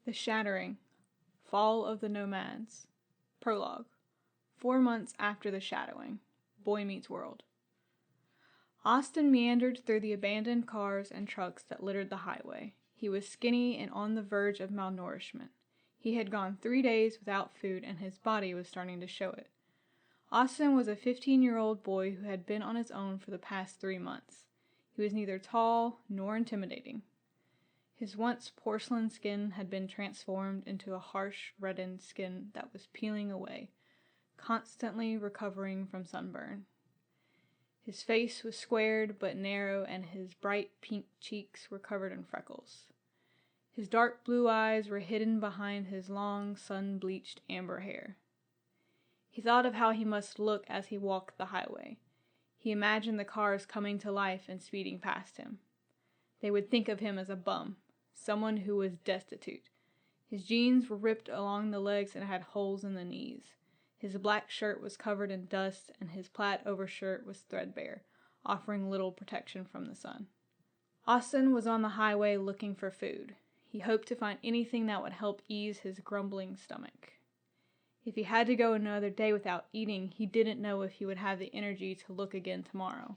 The Shattering, Fall of the Nomads. Prologue. 4 months after the shadowing. Boy Meets World. Austin meandered through the abandoned cars and trucks that littered the highway. He was skinny and on the verge of malnourishment. He had gone 3 days without food and his body was starting to show it. Austin was a 15-year-old boy who had been on his own for the past 3 months. He was neither tall nor intimidating. His once porcelain skin had been transformed into a harsh, reddened skin that was peeling away, constantly recovering from sunburn. His face was squared but narrow, and his bright pink cheeks were covered in freckles. His dark blue eyes were hidden behind his long, sun-bleached amber hair. He thought of how he must look as he walked the highway. He imagined the cars coming to life and speeding past him. They would think of him as a bum, someone who was destitute. His jeans were ripped along the legs and had holes in the knees. His black shirt was covered in dust, and his plaid overshirt was threadbare, offering little protection from the sun. Austin was on the highway looking for food. He hoped to find anything that would help ease his grumbling stomach. If he had to go another day without eating, he didn't know if he would have the energy to look again tomorrow.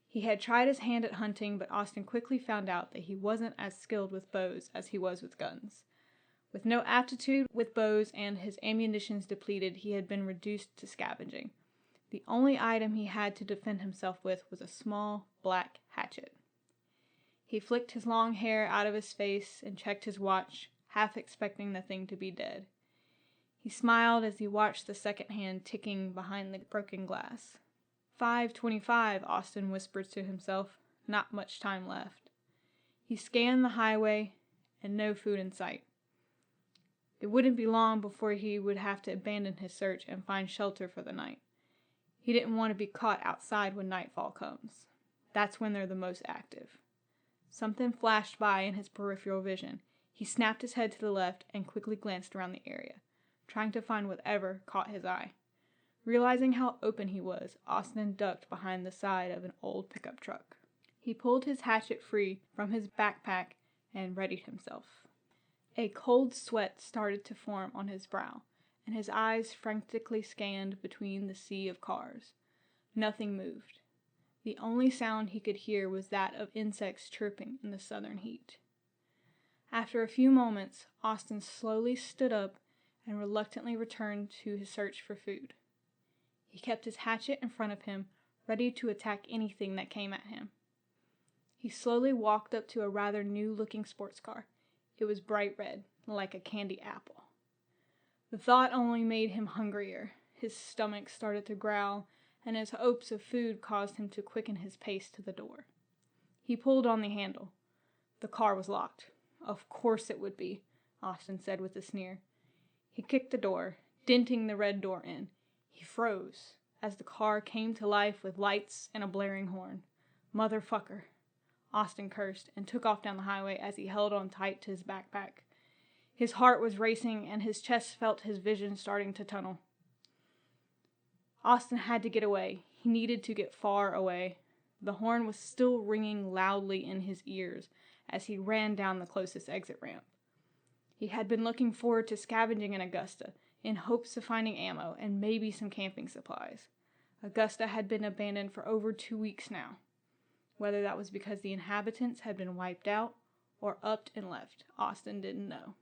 He had tried his hand at hunting, but Austin quickly found out that he wasn't as skilled with bows as he was with guns. With no aptitude with bows and his ammunitions depleted, he had been reduced to scavenging. The only item he had to defend himself with was a small, black hatchet. He flicked his long hair out of his face and checked his watch, half expecting the thing to be dead. He smiled as he watched the second hand ticking behind the broken glass. 5:25, Austin whispered to himself. Not much time left. He scanned the highway, and no food in sight. It wouldn't be long before he would have to abandon his search and find shelter for the night. He didn't want to be caught outside when nightfall comes. That's when they're the most active. Something flashed by in his peripheral vision. He snapped his head to the left and quickly glanced around the area, trying to find whatever caught his eye. Realizing how open he was, Austin ducked behind the side of an old pickup truck. He pulled his hatchet free from his backpack and readied himself. A cold sweat started to form on his brow, and his eyes frantically scanned between the sea of cars. Nothing moved. The only sound he could hear was that of insects chirping in the southern heat. After a few moments, Austin slowly stood up and reluctantly returned to his search for food. He kept his hatchet in front of him, ready to attack anything that came at him. He slowly walked up to a rather new-looking sports car. It was bright red, like a candy apple. The thought only made him hungrier. His stomach started to growl, and his hopes of food caused him to quicken his pace to the door. He pulled on the handle. The car was locked. Of course it would be, Austin said with a sneer. He kicked the door, denting the red door in. He froze as the car came to life with lights and a blaring horn. Motherfucker, Austin cursed and took off down the highway as he held on tight to his backpack. His heart was racing and his chest felt his vision starting to tunnel. Austin had to get away. He needed to get far away. The horn was still ringing loudly in his ears as he ran down the closest exit ramp. He had been looking forward to scavenging in Augusta, in hopes of finding ammo and maybe some camping supplies. Augusta had been abandoned for over 2 weeks now. Whether that was because the inhabitants had been wiped out or upped and left, Austin didn't know.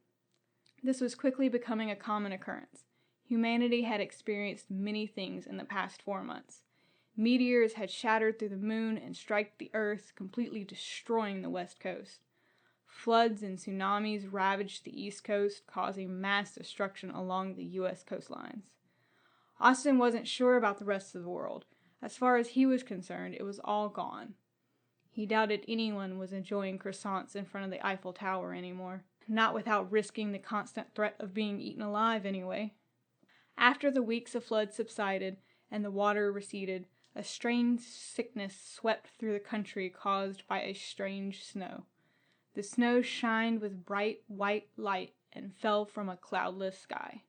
This was quickly becoming a common occurrence. Humanity had experienced many things in the past 4 months. Meteors had shattered through the moon and struck the earth, completely destroying the west coast. Floods and tsunamis ravaged the East Coast, causing mass destruction along the U.S. coastlines. Austin wasn't sure about the rest of the world. As far as he was concerned, it was all gone. He doubted anyone was enjoying croissants in front of the Eiffel Tower anymore, not without risking the constant threat of being eaten alive anyway. After the weeks of flood subsided and the water receded, a strange sickness swept through the country caused by a strange snow. The snow shined with bright white light and fell from a cloudless sky.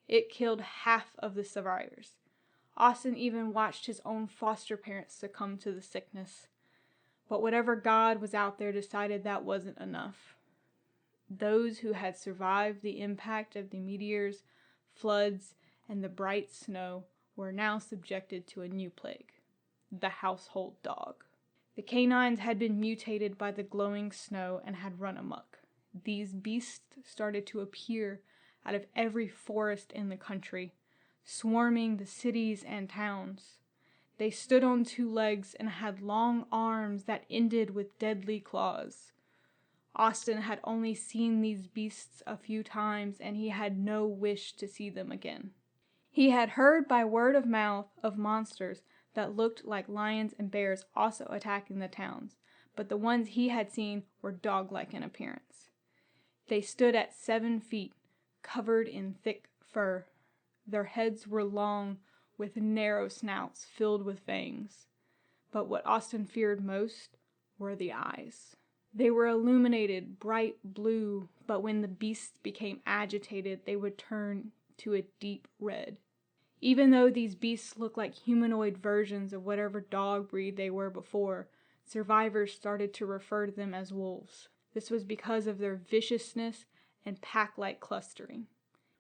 It killed half of the survivors. Austin even watched his own foster parents succumb to the sickness. But whatever God was out there decided that wasn't enough. Those who had survived the impact of the meteors, floods, and the bright snow were now subjected to a new plague, the household dog. The canines had been mutated by the glowing snow and had run amok. These beasts started to appear out of every forest in the country, swarming the cities and towns. They stood on two legs and had long arms that ended with deadly claws. Austin had only seen these beasts a few times, and he had no wish to see them again. He had heard by word of mouth of monsters that looked like lions and bears also attacking the towns, but the ones he had seen were dog-like in appearance. They stood at 7 feet, covered in thick fur. Their heads were long, with narrow snouts filled with fangs. But what Austin feared most were the eyes. They were illuminated bright blue, but when the beasts became agitated, they would turn to a deep red. Even though these beasts looked like humanoid versions of whatever dog breed they were before, survivors started to refer to them as wolves. This was because of their viciousness and pack-like clustering.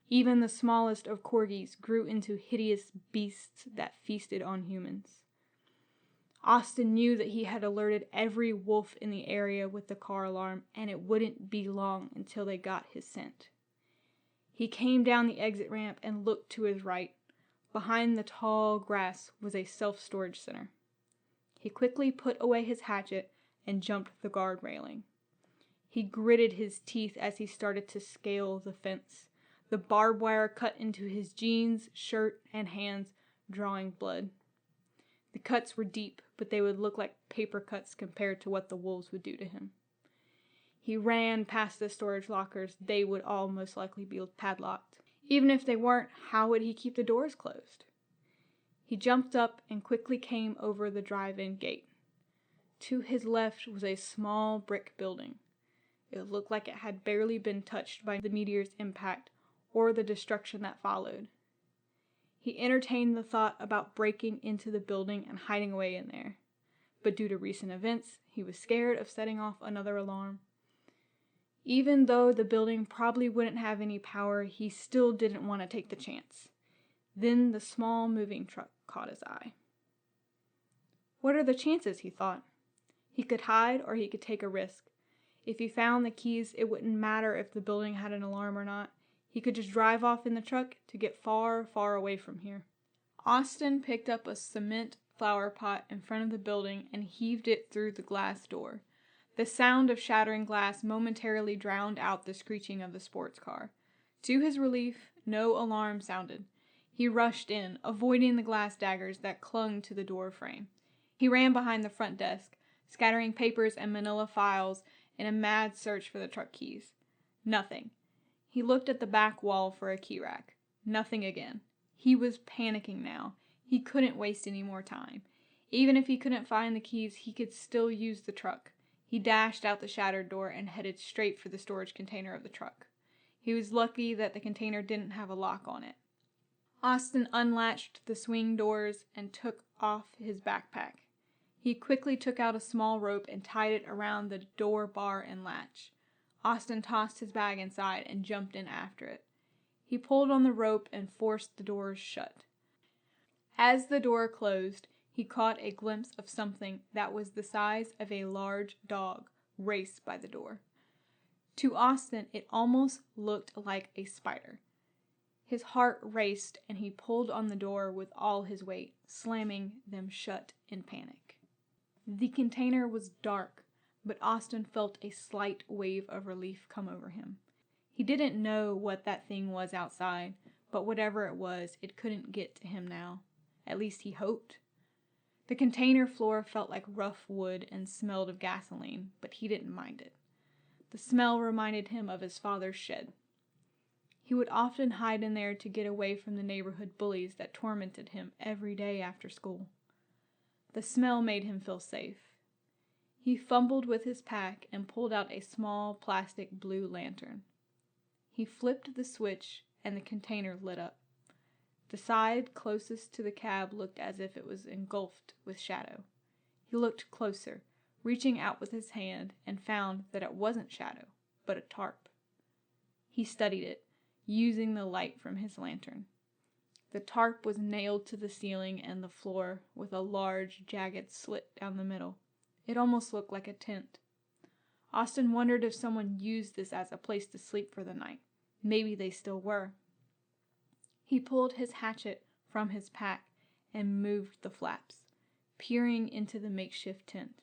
Even the smallest of corgis grew into hideous beasts that feasted on humans. Austin knew that he had alerted every wolf in the area with the car alarm, and it wouldn't be long until they got his scent. He came down the exit ramp and looked to his right. Behind the tall grass was a self-storage center. He quickly put away his hatchet and jumped the guard railing. He gritted his teeth as he started to scale the fence. The barbed wire cut into his jeans, shirt, and hands, drawing blood. The cuts were deep, but they would look like paper cuts compared to what the wolves would do to him. He ran past the storage lockers. They would all most likely be padlocked. Even if they weren't, how would he keep the doors closed? He jumped up and quickly came over the drive-in gate. To his left was a small brick building. It looked like it had barely been touched by the meteor's impact or the destruction that followed. He entertained the thought about breaking into the building and hiding away in there, but due to recent events, he was scared of setting off another alarm. Even though the building probably wouldn't have any power, he still didn't want to take the chance. Then the small moving truck caught his eye. What are the chances, he thought. He could hide or he could take a risk. If he found the keys, it wouldn't matter if the building had an alarm or not. He could just drive off in the truck to get far, far away from here. Austin picked up a cement flower pot in front of the building and heaved it through the glass door. The sound of shattering glass momentarily drowned out the screeching of the sports car. To his relief, no alarm sounded. He rushed in, avoiding the glass daggers that clung to the door frame. He ran behind the front desk, scattering papers and manila files in a mad search for the truck keys. Nothing. He looked at the back wall for a key rack. Nothing again. He was panicking now. He couldn't waste any more time. Even if he couldn't find the keys, he could still use the truck. He dashed out the shattered door and headed straight for the storage container of the truck. He was lucky that the container didn't have a lock on it. Austin unlatched the swing doors and took off his backpack. He quickly took out a small rope and tied it around the door bar and latch. Austin tossed his bag inside and jumped in after it. He pulled on the rope and forced the doors shut. As the door closed, he caught a glimpse of something that was the size of a large dog race by the door. To Austin, it almost looked like a spider. His heart raced and he pulled on the door with all his weight, slamming them shut in panic. The container was dark, but Austin felt a slight wave of relief come over him. He didn't know what that thing was outside, but whatever it was, it couldn't get to him now. At least he hoped. The container floor felt like rough wood and smelled of gasoline, but he didn't mind it. The smell reminded him of his father's shed. He would often hide in there to get away from the neighborhood bullies that tormented him every day after school. The smell made him feel safe. He fumbled with his pack and pulled out a small plastic blue lantern. He flipped the switch and the container lit up. The side closest to the cab looked as if it was engulfed with shadow. He looked closer, reaching out with his hand, and found that it wasn't shadow, but a tarp. He studied it, using the light from his lantern. The tarp was nailed to the ceiling and the floor, with a large, jagged slit down the middle. It almost looked like a tent. Austin wondered if someone used this as a place to sleep for the night. Maybe they still were. He pulled his hatchet from his pack and moved the flaps, peering into the makeshift tent.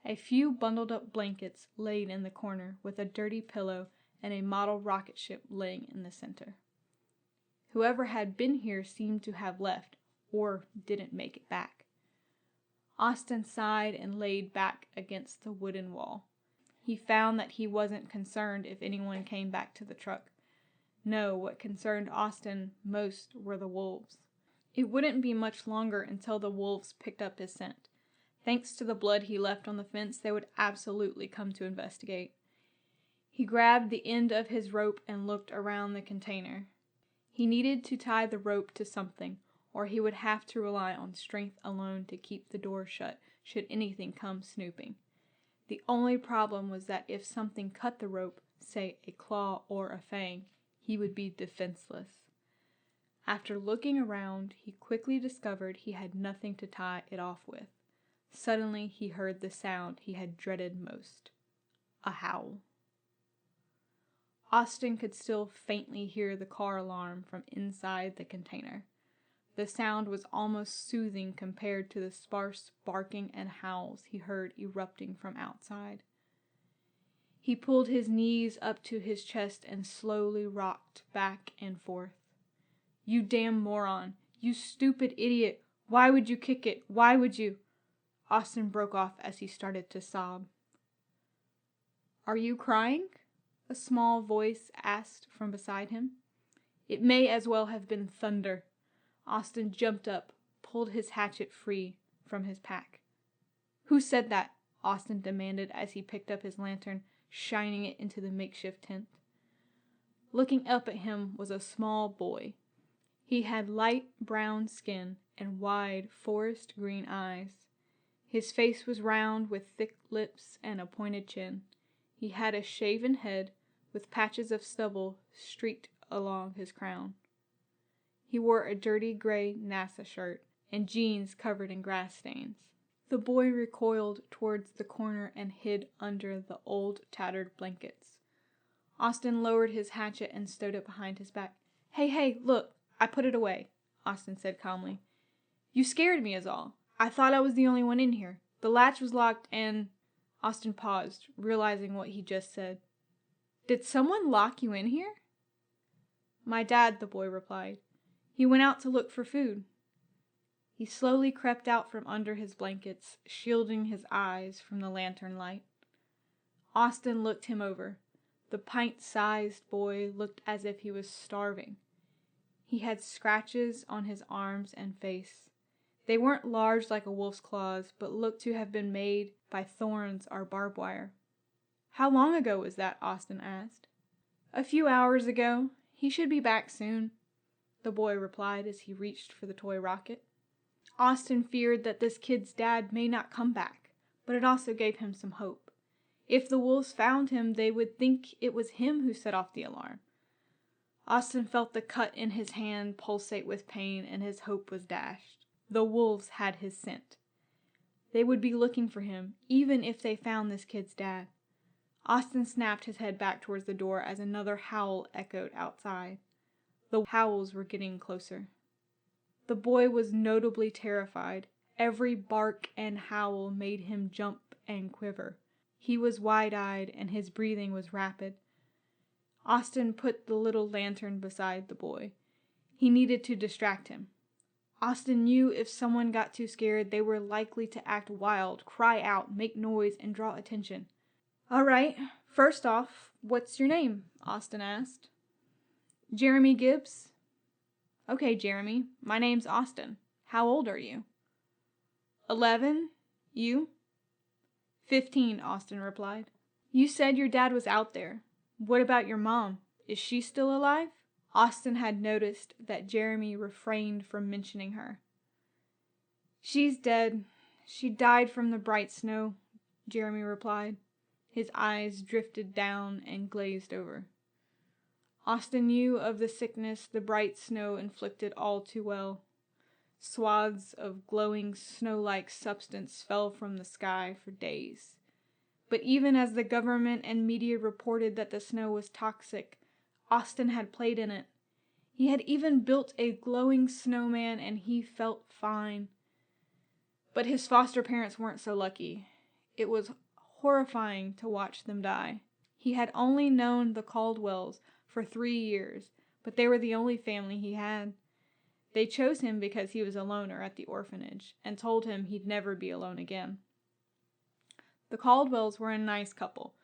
A few bundled up blankets laid in the corner, with a dirty pillow and a model rocket ship laying in the center. Whoever had been here seemed to have left, or didn't make it back. Austin sighed and laid back against the wooden wall. He found that he wasn't concerned if anyone came back to the truck. No, what concerned Austin most were the wolves. It wouldn't be much longer until the wolves picked up his scent. Thanks to the blood he left on the fence, they would absolutely come to investigate. He grabbed the end of his rope and looked around the container. He needed to tie the rope to something, or he would have to rely on strength alone to keep the door shut should anything come snooping. The only problem was that if something cut the rope, say a claw or a fang, he would be defenseless. After looking around, he quickly discovered he had nothing to tie it off with. Suddenly he heard the sound he had dreaded most. A howl. Austin could still faintly hear the car alarm from inside the container. The sound was almost soothing compared to the sparse barking and howls he heard erupting from outside. He pulled his knees up to his chest and slowly rocked back and forth. "You damn moron! You stupid idiot! Why would you kick it? Why would you?" Austin broke off as he started to sob. "Are you crying?" a small voice asked from beside him. It may as well have been thunder. Austin jumped up, pulled his hatchet free from his pack. "Who said that?" Austin demanded as he picked up his lantern, shining it into the makeshift tent. Looking up at him was a small boy. He had light brown skin and wide forest green eyes. His face was round with thick lips and a pointed chin. He had a shaven head with patches of stubble streaked along his crown. He wore a dirty gray NASA shirt and jeans covered in grass stains. The boy recoiled towards the corner and hid under the old tattered blankets. Austin lowered his hatchet and stowed it behind his back. Hey, look, I put it away," Austin said calmly. "You scared me is all. I thought I was the only one in here. The latch was locked and—" Austin paused, realizing what he just said. "Did someone lock you in here?" "My dad," the boy replied. "He went out to look for food." He slowly crept out from under his blankets, shielding his eyes from the lantern light. Austin looked him over. The pint-sized boy looked as if he was starving. He had scratches on his arms and face. They weren't large like a wolf's claws, but looked to have been made by thorns or barbed wire. "How long ago was that?" Austin asked. "A few hours ago. He should be back soon," the boy replied as he reached for the toy rocket. Austin feared that this kid's dad may not come back, but it also gave him some hope. If the wolves found him, they would think it was him who set off the alarm. Austin felt the cut in his hand pulsate with pain, and his hope was dashed. The wolves had his scent. They would be looking for him, even if they found this kid's dad. Austin snapped his head back towards the door as another howl echoed outside. The howls were getting closer. The boy was notably terrified. Every bark and howl made him jump and quiver. He was wide-eyed and his breathing was rapid. Austin put the little lantern beside the boy. He needed to distract him. Austin knew if someone got too scared, they were likely to act wild, cry out, make noise, and draw attention. "All right, first off, what's your name?" Austin asked. "Jeremy Gibbs." "Okay, Jeremy, my name's Austin. How old are you?" 11. You? 15, Austin replied. "You said your dad was out there. What about your mom? Is she still alive?" Austin had noticed that Jeremy refrained from mentioning her. "She's dead. She died from the bright snow," Jeremy replied. His eyes drifted down and glazed over. Austin knew of the sickness the bright snow inflicted all too well. Swaths of glowing snow-like substance fell from the sky for days. But even as the government and media reported that the snow was toxic, Austin had played in it. He had even built a glowing snowman and he felt fine. But his foster parents weren't so lucky. It was horrifying to watch them die. He had only known the Caldwells for 3 years, but they were the only family he had. They chose him because he was a loner at the orphanage, and told him he'd never be alone again. The Caldwells were a nice couple.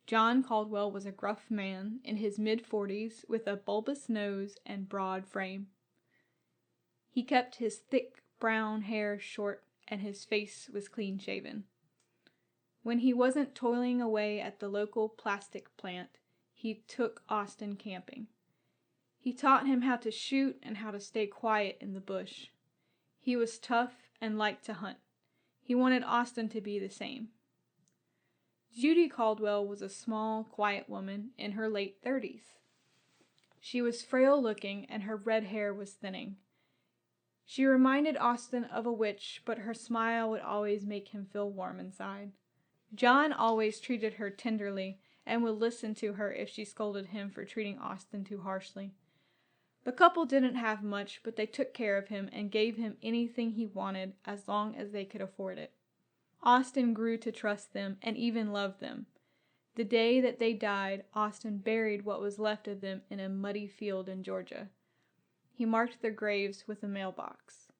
John Caldwell was a gruff man in his mid-40s with a bulbous nose and broad frame. He kept his thick brown hair short, and his face was clean-shaven. When he wasn't toiling away at the local plastic plant, he took Austin camping. He taught him how to shoot and how to stay quiet in the bush. He was tough and liked to hunt. He wanted Austin to be the same. Judy Caldwell was a small, quiet woman in her late 30s. She was frail-looking and her red hair was thinning. She reminded Austin of a witch, but her smile would always make him feel warm inside. John always treated her tenderly and would listen to her if she scolded him for treating Austin too harshly. The couple didn't have much, but they took care of him and gave him anything he wanted as long as they could afford it. Austin grew to trust them and even loved them. The day that they died, Austin buried what was left of them in a muddy field in Georgia. He marked their graves with a mailbox.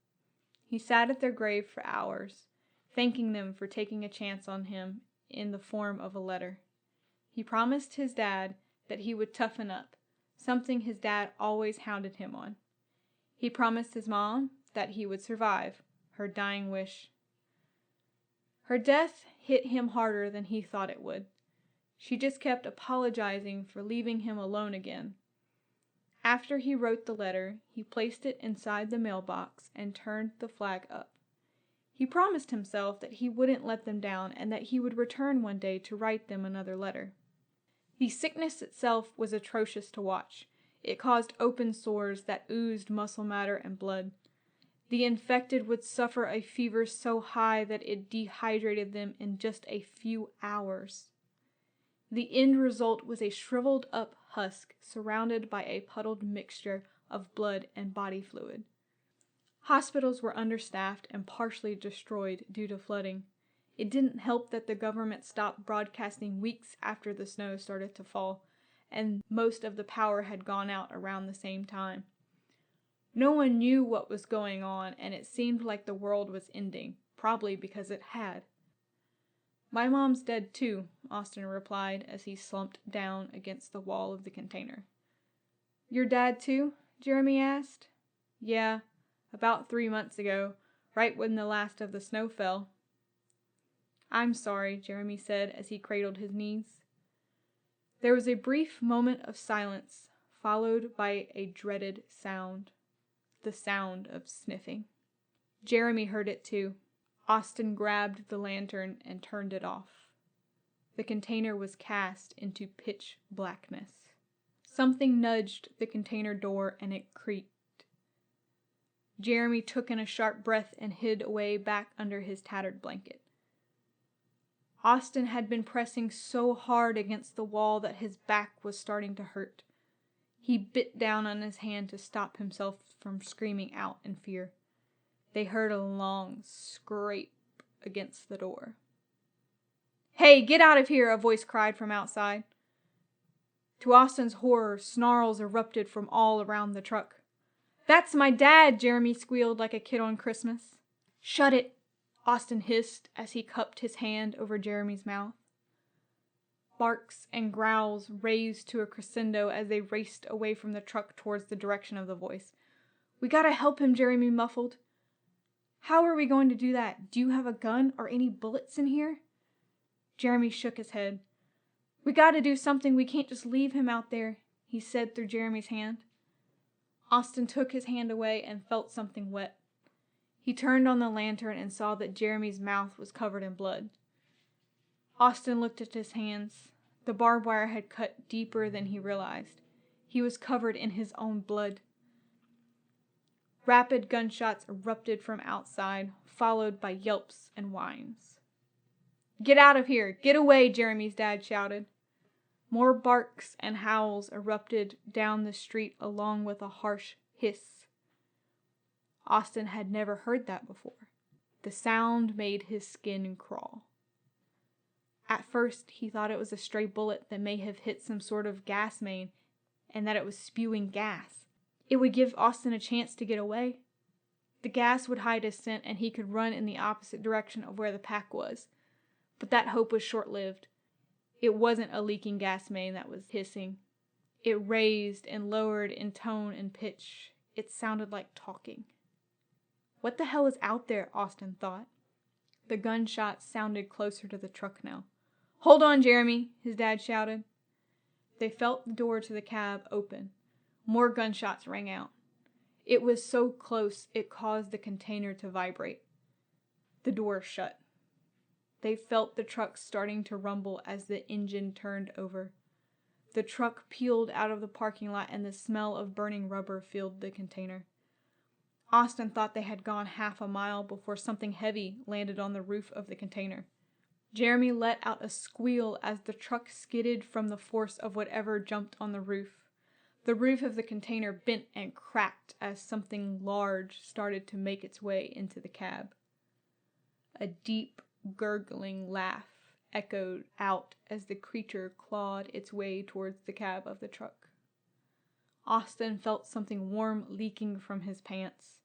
He sat at their grave for hours, thanking them for taking a chance on him in the form of a letter. He promised his dad that he would toughen up, something his dad always hounded him on. He promised his mom that he would survive, her dying wish. Her death hit him harder than he thought it would. She just kept apologizing for leaving him alone again. After he wrote the letter, he placed it inside the mailbox and turned the flag up. He promised himself that he wouldn't let them down and that he would return one day to write them another letter. The sickness itself was atrocious to watch. It caused open sores that oozed muscle matter and blood. The infected would suffer a fever so high that it dehydrated them in just a few hours. The end result was a shriveled up husk surrounded by a puddled mixture of blood and body fluid. Hospitals were understaffed and partially destroyed due to flooding. It didn't help that the government stopped broadcasting weeks after the snow started to fall, and most of the power had gone out around the same time. No one knew what was going on, and it seemed like the world was ending, probably because it had. "My mom's dead too," Austin replied as he slumped down against the wall of the container. "Your dad too?" Jeremy asked. "Yeah, about 3 months ago, right when the last of the snow fell." "I'm sorry," Jeremy said as he cradled his knees. There was a brief moment of silence, followed by a dreaded sound. The sound of sniffing. Jeremy heard it too. Austin grabbed the lantern and turned it off. The container was cast into pitch blackness. Something nudged the container door and it creaked. Jeremy took in a sharp breath and hid away back under his tattered blanket. Austin had been pressing so hard against the wall that his back was starting to hurt. He bit down on his hand to stop himself from screaming out in fear. They heard a long scrape against the door. "Hey, get out of here!" a voice cried from outside. To Austin's horror, snarls erupted from all around the truck. "That's my dad!" Jeremy squealed like a kid on Christmas. "Shut it!" Austin hissed as he cupped his hand over Jeremy's mouth. Barks and growls raised to a crescendo as they raced away from the truck towards the direction of the voice. "We gotta help him," Jeremy muffled. "How are we going to do that? Do you have a gun or any bullets in here?" Jeremy shook his head. "We gotta do something. We can't just leave him out there," he said through Jeremy's hand. Austin took his hand away and felt something wet. He turned on the lantern and saw that Jeremy's mouth was covered in blood. Austin looked at his hands. The barbed wire had cut deeper than he realized. He was covered in his own blood. Rapid gunshots erupted from outside, followed by yelps and whines. "Get out of here! Get away!" Jeremy's dad shouted. More barks and howls erupted down the street along with a harsh hiss. Austin had never heard that before. The sound made his skin crawl. At first, he thought it was a stray bullet that may have hit some sort of gas main and that it was spewing gas. It would give Austin a chance to get away. The gas would hide his scent and he could run in the opposite direction of where the pack was. But that hope was short-lived. It wasn't a leaking gas main that was hissing. It raised and lowered in tone and pitch. It sounded like talking. What the hell is out there? Austin thought. The gunshots sounded closer to the truck now. "Hold on, Jeremy," his dad shouted. They felt the door to the cab open. More gunshots rang out. It was so close it caused the container to vibrate. The door shut. They felt the truck starting to rumble as the engine turned over. The truck peeled out of the parking lot and the smell of burning rubber filled the container. Austin thought they had gone half a mile before something heavy landed on the roof of the container. Jeremy let out a squeal as the truck skidded from the force of whatever jumped on the roof. The roof of the container bent and cracked as something large started to make its way into the cab. A deep, gurgling laugh echoed out as the creature clawed its way towards the cab of the truck. Austin felt something warm leaking from his pants.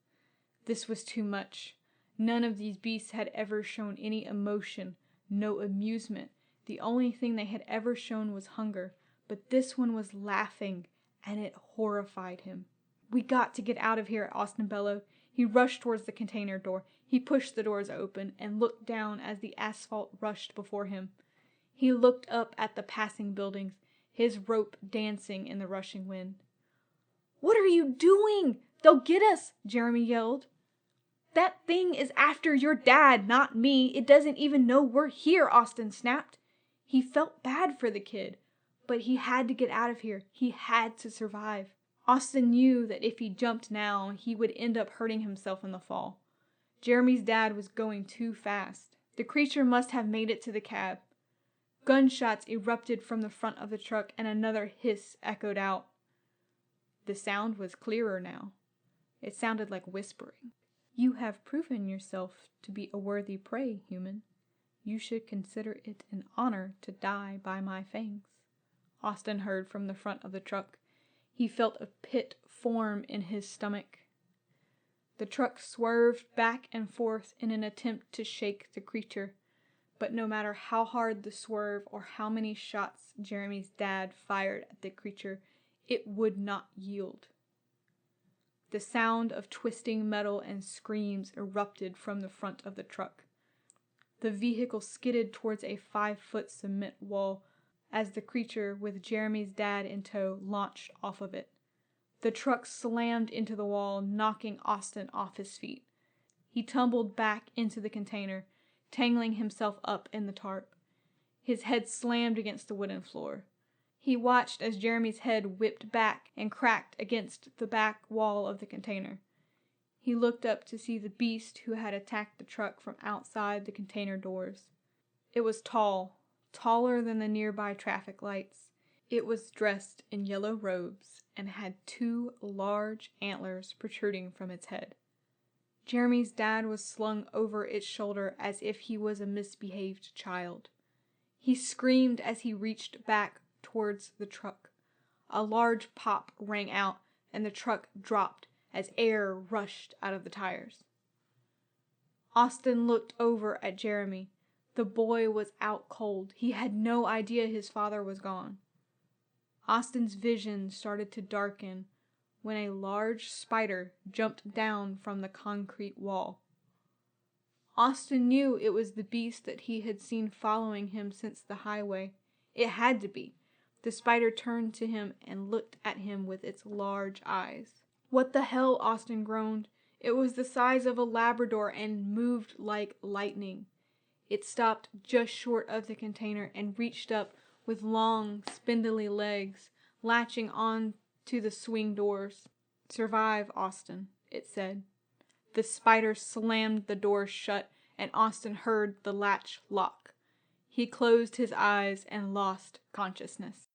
This was too much. None of these beasts had ever shown any emotion, no amusement. The only thing they had ever shown was hunger, but this one was laughing, and it horrified him. "We got to get out of here," Austin bellowed. He rushed towards the container door. He pushed the doors open and looked down as the asphalt rushed before him. He looked up at the passing buildings, his rope dancing in the rushing wind. "What are you doing? They'll get us!" Jeremy yelled. "That thing is after your dad, not me. It doesn't even know we're here," Austin snapped. He felt bad for the kid, but he had to get out of here. He had to survive. Austin knew that if he jumped now, he would end up hurting himself in the fall. Jeremy's dad was going too fast. The creature must have made it to the cab. Gunshots erupted from the front of the truck and another hiss echoed out. The sound was clearer now. It sounded like whispering. "You have proven yourself to be a worthy prey, human. You should consider it an honor to die by my fangs," Austin heard from the front of the truck. He felt a pit form in his stomach. The truck swerved back and forth in an attempt to shake the creature, but no matter how hard the swerve or how many shots Jeremy's dad fired at the creature, it would not yield. The sound of twisting metal and screams erupted from the front of the truck. The vehicle skidded towards a 5-foot cement wall as the creature, with Jeremy's dad in tow, launched off of it. The truck slammed into the wall, knocking Austin off his feet. He tumbled back into the container, tangling himself up in the tarp. His head slammed against the wooden floor. He watched as Jeremy's head whipped back and cracked against the back wall of the container. He looked up to see the beast who had attacked the truck from outside the container doors. It was tall, taller than the nearby traffic lights. It was dressed in yellow robes and had 2 large antlers protruding from its head. Jeremy's dad was slung over its shoulder as if he was a misbehaved child. He screamed as he reached back towards the truck. A large pop rang out and the truck dropped as air rushed out of the tires. Austin looked over at Jeremy. The boy was out cold. He had no idea his father was gone. Austin's vision started to darken when a large spider jumped down from the concrete wall. Austin knew it was the beast that he had seen following him since the highway. It had to be. The spider turned to him and looked at him with its large eyes. "What the hell?" Austin groaned. It was the size of a Labrador and moved like lightning. It stopped just short of the container and reached up with long, spindly legs, latching on to the swing doors. "Survive, Austin," it said. The spider slammed the doors shut, and Austin heard the latch lock. He closed his eyes and lost consciousness.